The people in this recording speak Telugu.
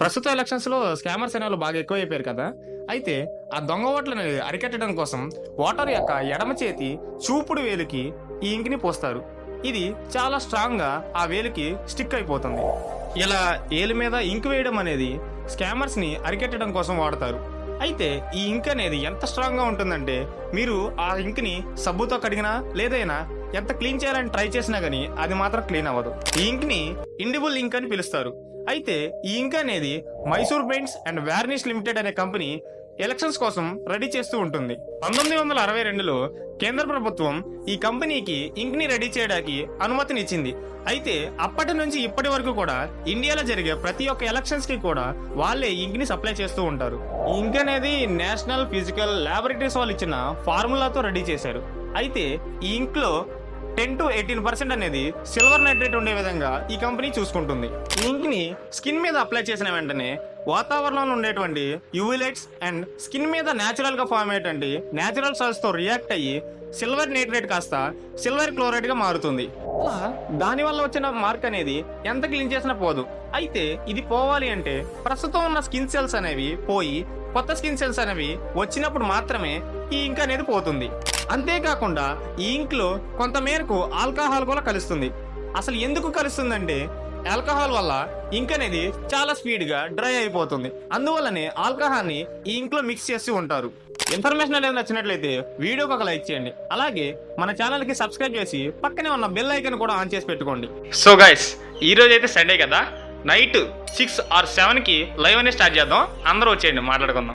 ప్రస్తుత ఎలక్షన్స్ లో స్కామర్స్ అనే వాళ్ళు బాగా ఎక్కువైపోయారు కదా. అయితే ఆ దొంగ ఓట్లను అరికట్టడం కోసం ఓటర్ యొక్క ఎడమ చేతి చూపుడు వేలుకి ఈ ఇంక్ ని పోస్తారు. ఇది చాలా స్ట్రాంగ్ గా ఆ వేలుకి స్టిక్ అయిపోతుంది. ఇలా ఏలు మీద ఇంక్ వేయడం అనేది స్కామర్స్ ని అరికట్టడం కోసం వాడతారు. అయితే ఈ ఇంక్ అనేది ఎంత స్ట్రాంగ్ గా ఉంటుందంటే మీరు ఆ ఇంక్ ని సబ్బుతో కడిగినా లేదైనా ఎంత క్లీన్ చేయాలని ట్రై చేసినా గానీ అది మాత్రం క్లీన్ అవ్వదు. ఈ ఇంక్ ని ఇండిబుల్ ఇంక్ అని పిలుస్తారు. అయితే ఈ ఇంక్ అనేది Mysore paints and varnish limited అనే కంపెనీ ఎలక్షన్స్ కోసం రెడీ చేస్తూ ఉంటుంది. 1962లో కేంద్ర ప్రభుత్వం ఈ కంపెనీకి ఇంక్ ని రెడీ చేయడానికి అనుమతినిచ్చింది. అయితే అప్పటి నుంచి ఇప్పటి వరకు కూడా ఇండియాలో జరిగే ప్రతి ఒక్క ఎలక్షన్స్ కి కూడా వాళ్ళే ఇంక్ ని సప్లై చేస్తూ ఉంటారు. ఈ ఇంక్ అనేది నేషనల్ ఫిజికల్ ల్యాబొరేటరీస్ వాళ్ళు ఇచ్చిన ఫార్ములాతో రెడీ చేశారు. అయితే ఈ ఇంక్ లో 10 to 18% అనేది సిల్వర్ నైట్రేట్ ఉండే విధంగా ఈ కంపెనీ చూసుకుంటుంది. ఈ ఇంక్ ని స్కిన్ మీద అప్లై చేసిన వెంటనే వాతావరణంలో ఉండేటువంటి యూవీ లైట్స్ అండ్ స్కిన్ మీద న్యాచురల్ గా ఫామ్ అయ్యేటువంటి న్యాచురల్ సెల్స్ తో రియాక్ట్ అయ్యి సిల్వర్ నైట్రేట్ కాస్త సిల్వర్ క్లోరైడ్ గా మారుతుంది. అలా దాని వల్ల వచ్చిన మార్క్ అనేది ఎంత క్లీన్ చేసినా పోదు. అయితే ఇది పోవాలి అంటే ప్రస్తుతం ఉన్న స్కిన్ సెల్స్ అనేవి పోయి కొత్త స్కిన్ సెల్స్ అనేవి వచ్చినప్పుడు మాత్రమే ఈ ఇంక్ అనేది పోతుంది. అంతేకాకుండా ఈ ఇంక్ లో కొంత మేరకు ఆల్కహాల్ కూడా కలుస్తుంది. అసలు ఎందుకు కలుస్తుందంటే ఆల్కహాల్ వల్ల ఇంక్ అనేది చాలా స్పీడ్ గా డ్రై అయిపోతుంది. అందువల్లనే ఆల్కహాల్ ని ఈ ఇంక్ లో మిక్స్ చేస్తూ ఉంటారు. ఇన్ఫర్మేషన్ అనేది నచ్చినట్లయితే వీడియోకి ఒక లైక్ చేయండి. అలాగే మన ఛానల్ కి సబ్స్క్రైబ్ చేసి పక్కనే ఉన్న బెల్ ఐకాన్ కూడా ఆన్ చేసి పెట్టుకోండి. సో గైస్, ఈ రోజు అయితే సండే కదా, నైట్ 6 or 7 కి లైవ్ అనేది స్టార్ట్ చేద్దాం. అందరూ వచ్చేయండి, మాట్లాడుకుందాం.